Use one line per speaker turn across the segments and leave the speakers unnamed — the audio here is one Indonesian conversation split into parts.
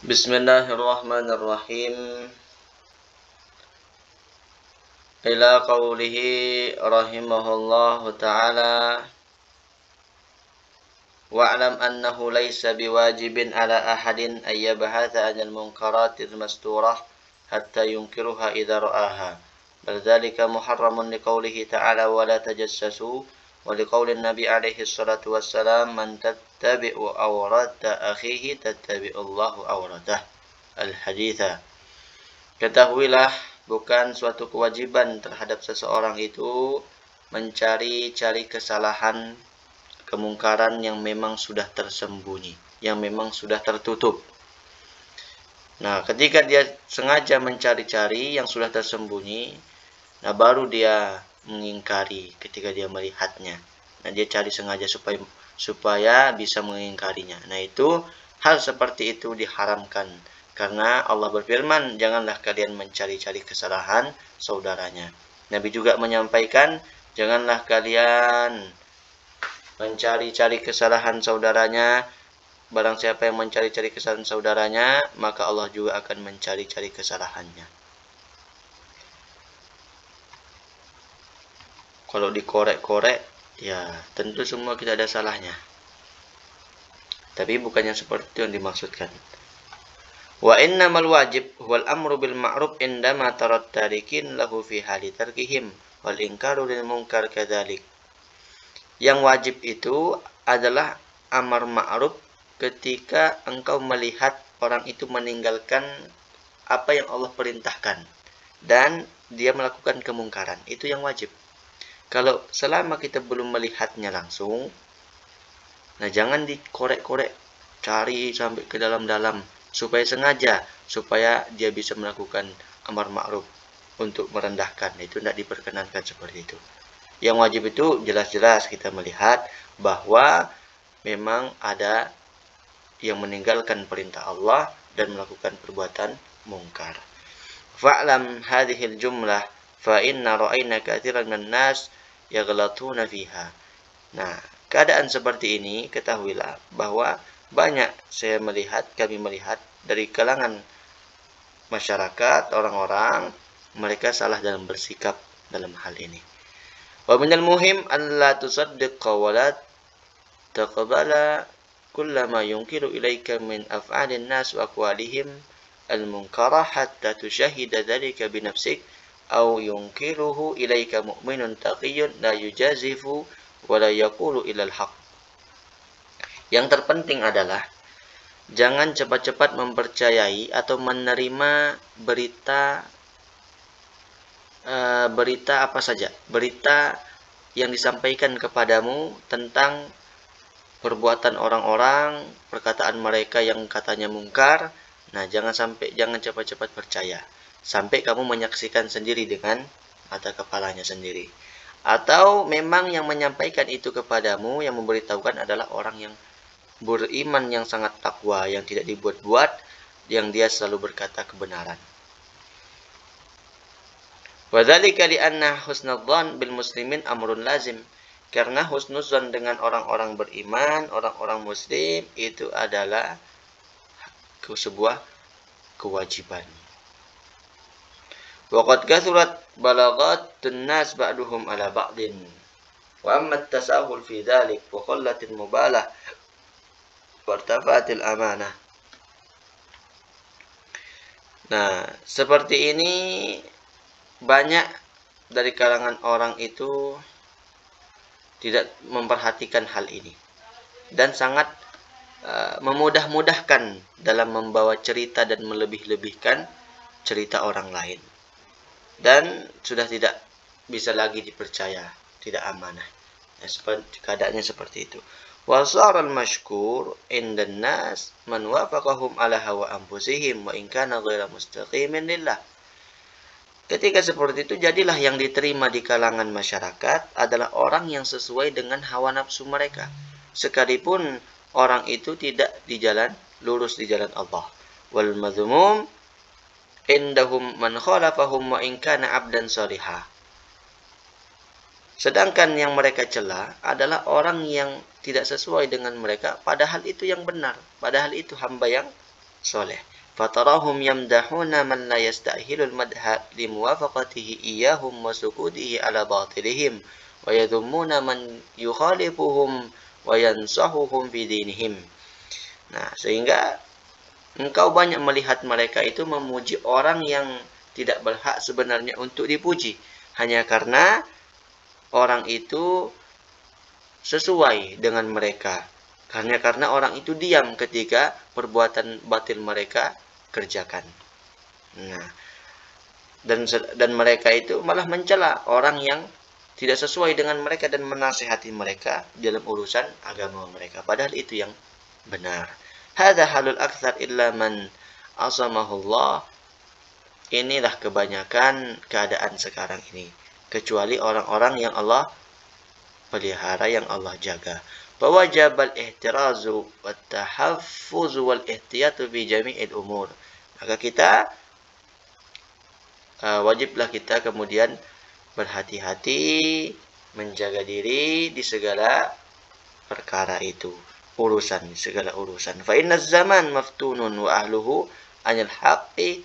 Bismillahirrahmanirrahim. Ila qawlihi rahimahullahu ta'ala. Wa'lam annahu laysa biwajibin ala ahadin ayyabhatha anil munkaratil masturah hatta yunkiruha idha ra'aha. Bal dhalika muharramun liqawlihi ta'ala wa la tajassasu wa liqawlin nabi alaihi salatu wassalam man tattabi'u awrata akhihi tattabi'ullahu awratah. Al-haditha. Ketahuilah, bukan suatu kewajiban terhadap seseorang itu mencari-cari kesalahan, kemungkaran yang memang sudah tersembunyi, yang memang sudah tertutup. Nah, ketika dia sengaja mencari-cari yang sudah tersembunyi, nah baru dia mengingkari ketika dia melihatnya. Nah, dia cari sengaja supaya bisa mengingkarinya. Nah, itu hal seperti itu diharamkan. Karena Allah berfirman, janganlah kalian mencari-cari kesalahan saudaranya. Nabi juga menyampaikan, janganlah kalian mencari-cari kesalahan saudaranya. Barang siapa yang mencari-cari kesalahan saudaranya, maka Allah juga akan mencari-cari kesalahannya. Kalau dikorek-korek, ya tentu semua kita ada salahnya. Tapi bukannya seperti itu yang dimaksudkan. Wa innamal wajib huwal amru bil ma'ruf indama tarat tarikin lahu fi hali tarkihim wal inkaru lil munkar kadzalik. Yang wajib itu adalah amar ma'ruf ketika engkau melihat orang itu meninggalkan apa yang Allah perintahkan dan dia melakukan kemungkaran. Itu yang wajib. Kalau selama kita belum melihatnya langsung, nah jangan dikorek-korek, cari sampai ke dalam-dalam supaya sengaja, supaya dia bisa melakukan amar ma'ruf untuk merendahkan. Itu tidak diperkenankan seperti itu. Yang wajib itu jelas-jelas kita melihat bahwa memang ada yang meninggalkan perintah Allah dan melakukan perbuatan mungkar. Fa'lam hadhil jumlah fa inna ra'ayna katsiran minan nas yaghlatuna fiha. Nah, keadaan seperti ini ketahuilah bahwa banyak kami melihat dari kalangan masyarakat, orang-orang, mereka salah dalam bersikap dalam hal ini. Wa minal muhim an la tusaddiqa wa la taqbala kullama yunkiru ilaika min af'alin nas wa aqwalihim al-munkara hatta tushahida dhalika bi nafsik aw yunkiruhu ilaika mu'minun taqiyyun la yujazifu wa la yaqulu ilal haqq. Yang terpenting adalah jangan cepat-cepat mempercayai atau menerima berita apa saja, berita yang disampaikan kepadamu tentang perbuatan orang-orang, perkataan mereka yang katanya mungkar. Nah, jangan cepat-cepat percaya sampai kamu menyaksikan sendiri dengan mata kepalanya sendiri. Atau memang yang menyampaikan itu kepadamu, yang memberitahukan adalah orang yang beriman, yang sangat takwa, yang tidak dibuat-buat, yang dia selalu berkata kebenaran. Wa dzalika li anna husnudzan bil muslimin amrun lazim. Karena husnudzan dengan orang-orang beriman, orang-orang muslim itu adalah sebuah kewajiban. Waqad kathurat balaghatun nas ba'duhum ala ba'din. Wa amma at-tasahul fi dzalik wa qallatil mubalah wartafa'atil amanah. Nah, seperti ini banyak dari kalangan orang itu tidak memperhatikan hal ini dan sangat memudah-mudahkan dalam membawa cerita dan melebih-lebihkan cerita orang lain. Dan sudah tidak bisa lagi dipercaya, tidak amanah. Ya, keadaannya seperti itu. Wa saral mashkur indan nas man wafaqahum ala hawa anfusihim wa in kana ghairu mustaqimin lillah. Ketika seperti itu, jadilah yang diterima di kalangan masyarakat adalah orang yang sesuai dengan hawa nafsu mereka, sekalipun orang itu tidak lurus di jalan Allah. Wal madhmum indahum man khalafahum wa in kana abdan salihah. Sedangkan yang mereka cela adalah orang yang tidak sesuai dengan mereka, padahal itu yang benar, padahal itu hamba yang soleh. fatarahum yamdahuna man la yastahilul madha limuwafaqatihi iyahum wa sukudihi ala batilihim wa yadhummuna man yukhalifuhum wa yansahuhum fi dinihim. Nah, sehingga engkau banyak melihat mereka itu memuji orang yang tidak berhak sebenarnya untuk dipuji, hanya karena orang itu sesuai dengan mereka. Hanya karena orang itu diam ketika perbuatan batil mereka kerjakan. Nah, dan mereka itu malah mencela orang yang tidak sesuai dengan mereka dan menasihati mereka dalam urusan agama mereka. Padahal itu yang benar. Hadza halul aktsar illa man asamahullah. Inilah kebanyakan keadaan sekarang ini. Kecuali orang-orang yang Allah pelihara, yang Allah jaga. فوجب الاحتراز والتحفظ والاحتياط في جميع الأمور. Maka kita wajiblah kita kemudian berhati-hati, menjaga diri di segala perkara itu, segala urusan. Fa inna zaman maftunun wa ahluhu anil haqqi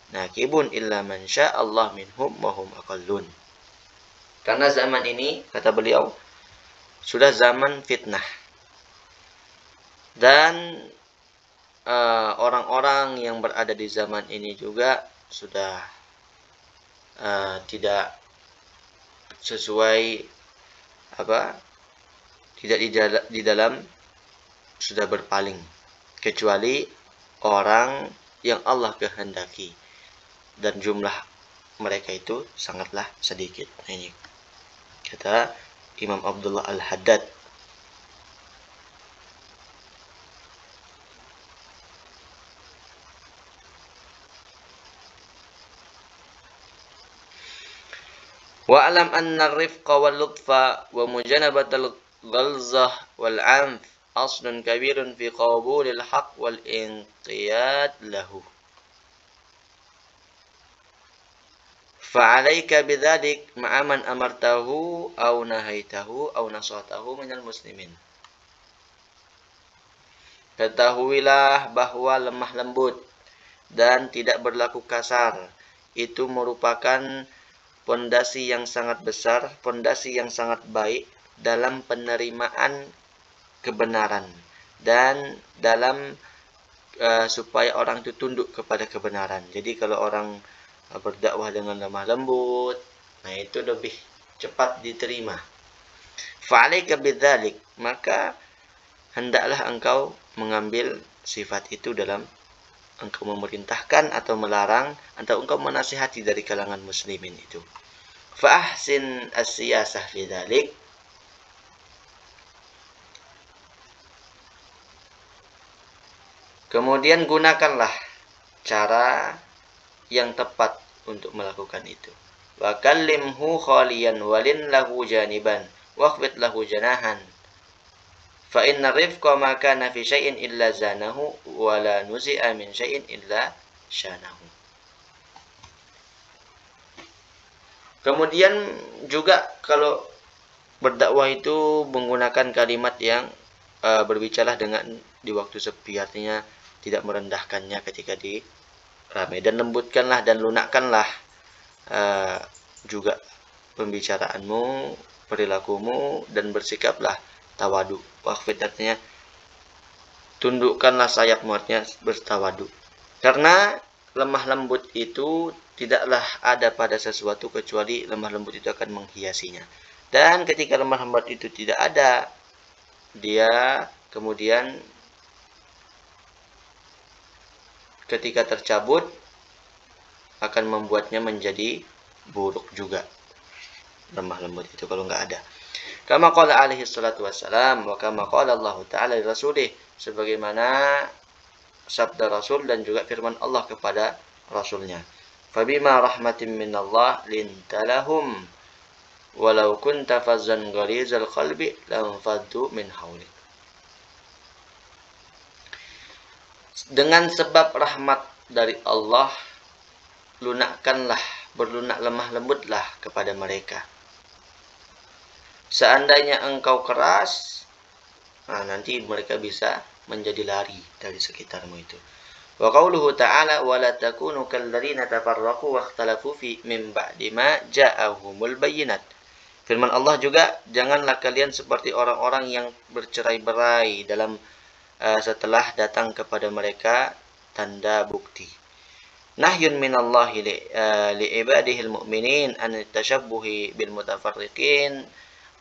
nakibun illa man syaa Allah minhum wa hum aqallun. Karena zaman ini, kata beliau, sudah zaman fitnah. Dan orang-orang yang berada di zaman ini juga sudah tidak sesuai tidak di dalam, sudah berpaling, kecuali orang yang Allah kehendaki, dan jumlah mereka itu sangatlah sedikit. Ini kata Imam Abdullah Al-Haddad. Wa alam anna ar-rifqa wal lutfa wa mujanabatal ghalzah wal 'anf aslun kabirun fi qabulil haqq wal inqiyad lahu. Fa'alaika bidzalik ma'a man amartahu aw nahaitahu aw nasatahu minal muslimin. Ketahuilah bahwa lemah lembut dan tidak berlaku kasar itu merupakan pondasi yang sangat besar, pondasi yang sangat baik dalam penerimaan kebenaran dan dalam supaya orang itu tunduk kepada kebenaran. Jadi kalau orang berdakwah dengan lemah lembut, nah itu lebih cepat diterima. Fa'alaika bidzalik, maka hendaklah engkau mengambil sifat itu dalam engkau memerintahkan atau melarang atau engkau menasihati dari kalangan muslimin itu. Fa'ahsin as-siyasah fi dzalik, kemudian gunakanlah cara yang tepat untuk melakukan itu. Wa kallimhu khaliyan walin lahu janiban waqfit lahu janahan. Fa inna rifqa ma kana fi syai'in illa zanahu wa la nuzi'a min syai'in illa syanahu. Kemudian juga kalau berdakwah itu menggunakan kalimat yang berbicara dengan di waktu sepi, artinya tidak merendahkannya ketika di ramai, dan lembutkanlah dan lunakkanlah juga pembicaraanmu, perilakumu, dan bersikaplah tawadu. Waqfid artinya tundukkanlah sayapmu, artinya bertawadu. Karena lemah lembut itu tidaklah ada pada sesuatu kecuali lemah lembut itu akan menghiasinya. Dan ketika lemah lembut itu tidak ada, dia kemudian ketika tercabut akan membuatnya menjadi buruk juga. Lemah lembut itu kalau nggak ada. Kama qala alaihi salatu wassalam wa kama qala Allah Ta'ala li rasulih, sebagaimana sabda Rasul dan juga firman Allah kepada Rasulnya. Fabima rahmatin minallah lintalahum walau kunta fazzan ghalizal qalbi lamfaddu min hawlik. Dengan sebab rahmat dari Allah, berlunak lemah lembutlah kepada mereka. Seandainya engkau keras, nanti mereka bisa menjadi lari dari sekitarmu itu. Wa qauluhu ta'ala wa la takunu kalladzina tafarraqu wa ikhtalafu fi min ba'di ma ja'ahumul bayyinat. Firman Allah juga, janganlah kalian seperti orang-orang yang bercerai-berai dalam setelah datang kepada mereka tanda bukti. Nahyun minallahi li ibadihil mu'minin an tashabbuhi bil mutafarriqin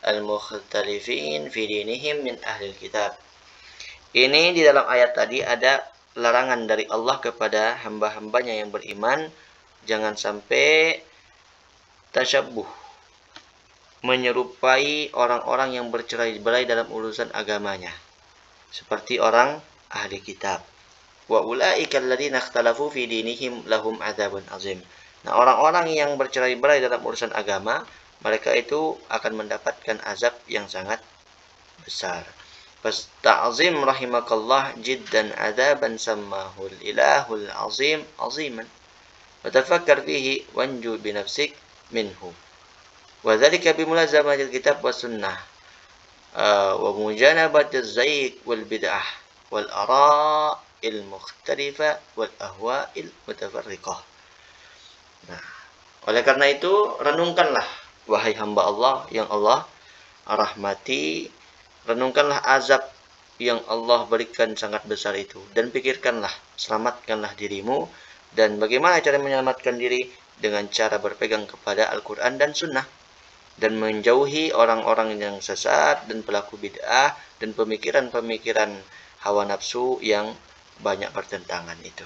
al mukhtalifin fi dinihim min ahlil kitab. Ini di dalam ayat tadi ada larangan dari Allah kepada hamba-hambanya yang beriman, jangan sampai tasyabbuh, menyerupai orang-orang yang bercerai-berai dalam urusan agamanya, seperti orang ahli kitab. Wa ulaika alladziina ikhtalafu fi dinihim lahum adzabun azim. Nah, orang-orang yang bercerai-berai dalam urusan agama, mereka itu akan mendapatkan azab yang sangat besar. Fasta'zim rahimakallah jiddan adaban sammahul ilahul azim aziman. Wa tafakkar fihi wanju binafsik minhu. Wa dzalika bimulazamatil kitab was sunnah. Wa mujanabatiz zayq wal bid'ah wal ara'il mukhtalifah wal ahwa'il mutafarriqah. Nah, oleh karena itu renungkanlah wahai hamba Allah yang Allah rahmati, renungkanlah azab yang Allah berikan sangat besar itu, dan pikirkanlah, selamatkanlah dirimu, dan bagaimana cara menyelamatkan diri, dengan cara berpegang kepada Al-Quran dan Sunnah, dan menjauhi orang-orang yang sesat dan pelaku bid'ah dan pemikiran-pemikiran hawa nafsu yang banyak bertentangan itu.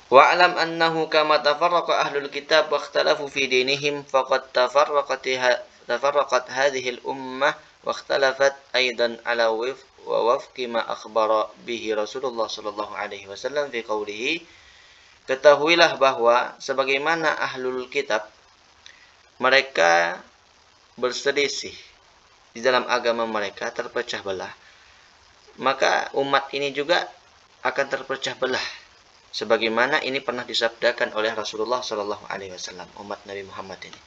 Wa'lam annahu kama tafarraqa ahlul kitab wa ikhtalafu fi dinihim faqad tafarraqat hadhihi al-ummah wa ikhtalafat aidan ala wafqi ma akhbara bihi Rasulullah sallallahu alaihi wasallam fi qawlihi. Ketahuilah bahwa sebagaimana ahlul kitab mereka berselisih di dalam agama mereka, terpecah belah, maka umat ini juga akan terpecah belah. Sebagaimana ini pernah disabdakan oleh Rasulullah sallallahu alaihi wasallam, umat Nabi Muhammad ini.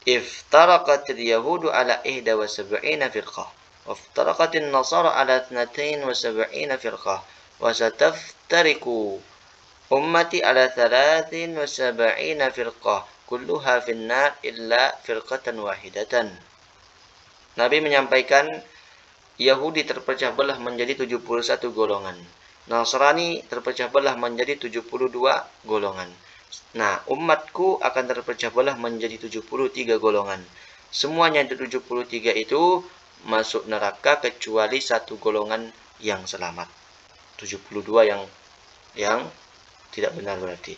Iftaraqatil yahudu ala 71 firqah, wa iftaraqatin nasara ala 72 firqah, wa sataftariqu ummati ala 73 firqah, kulluha finnar illa firqatan wahidatan. Nabi menyampaikan Yahudi terpecah belah menjadi 71 golongan. Nasrani terpecah belah menjadi 72 golongan. Nah, umatku akan terpecah belah menjadi 73 golongan. Semuanya 73 itu masuk neraka kecuali satu golongan yang selamat. 72 yang tidak benar berarti.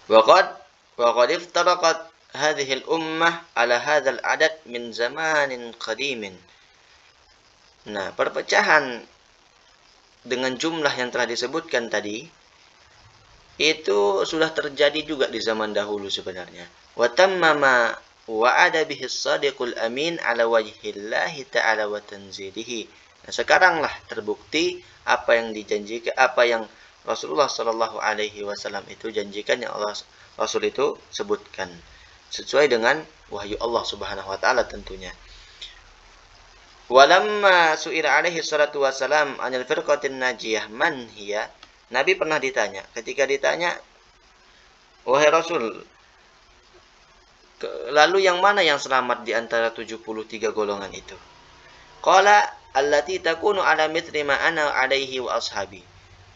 Waqad iftaraqat hadhihi al-ummah ala hadzal adad min zamanin qadimin. Nah, perpecahan dengan jumlah yang telah disebutkan tadi itu sudah terjadi juga di zaman dahulu sebenarnya. Wa tammama wa'ada bihi as-sadiqul amin ala wajhillahi ta'ala wa tanzilihi. Nah, sekaranglah terbukti apa yang dijanjikan, apa yang Rasulullah sallallahu alaihi wasallam itu janjikan, yang Allah Rasul itu sebutkan sesuai dengan wahyu Allah Subhanahu wa taala tentunya. Walamma su'ila alaihi salatu wassalam anil firqatin najiyah man hiya. Nabi pernah ditanya, ketika ditanya, wahai Rasul, lalu yang mana yang selamat di antara 73 golongan itu? Qala allati takunu ala mithli ma ana alaihi wa ashabi.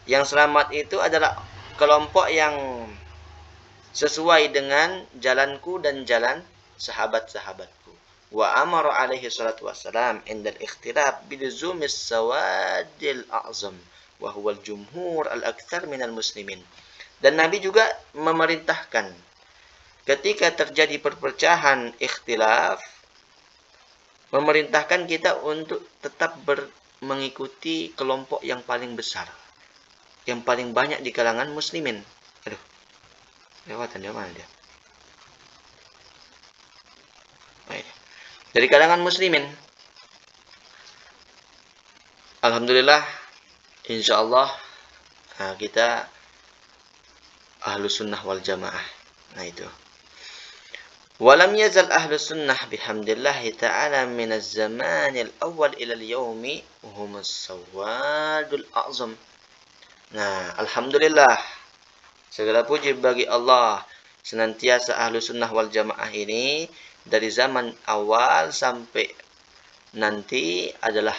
Yang selamat itu adalah kelompok yang sesuai dengan jalanku dan jalan sahabat-sahabatku. Wa amara alaihi salatu wassalam indal ikhtilaf biluzumis sawadil a'zam wa huwal jumhur al-aktsar minal muslimin. Dan Nabi juga memerintahkan ketika terjadi perpecahan ikhtilaf, memerintahkan kita untuk tetap mengikuti kelompok yang paling besar, yang paling banyak di kalangan muslimin. Aduh, lewatan dia mana dia? Baik. Dari kalangan muslimin. Alhamdulillah, insyaallah kita ahlus sunnah wal jamaah. Nah itu. Walam yazal ahlu sunnah bihamdillahi ta'ala minaz zamanil awal ilal yaumi humus sawadul a'zam. Nah, alhamdulillah, segala puji bagi Allah, senantiasa ahlu sunnah wal jamaah ini dari zaman awal sampai nanti adalah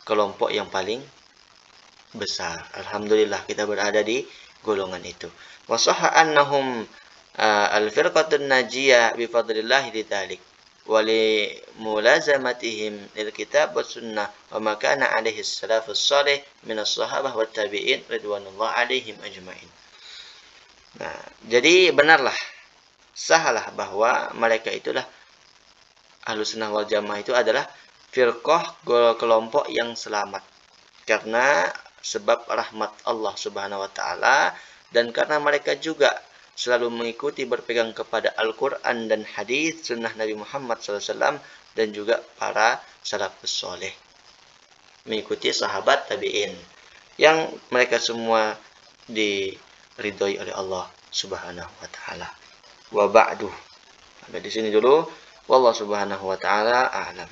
kelompok yang paling besar. Alhamdulillah kita berada di golongan itu. Wa sahha annahum al-firqatun najiyah bi fadlillahi lidzalik wa li mulazamatihim lil kitab was sunnah wa ma kana alaihi salafus salih min as-sahabah wat tabi'in ridwanullah alaihim ajmain. Nah, jadi benarlah, sahlah bahwa mereka itulah Ahlus Sunnah wal Jamaah itu adalah firqah, kelompok yang selamat karena sebab rahmat Allah Subhanahu wa taala, dan karena mereka juga selalu mengikuti, berpegang kepada Al-Qur'an dan hadis sunnah Nabi Muhammad SAW dan juga para salafus soleh, mengikuti sahabat tabi'in yang mereka semua diridhoi oleh Allah Subhanahu wa taala. Wa ba'du. Sampai di sini dulu. Wallahu subhanahu wa ta'ala a'lam.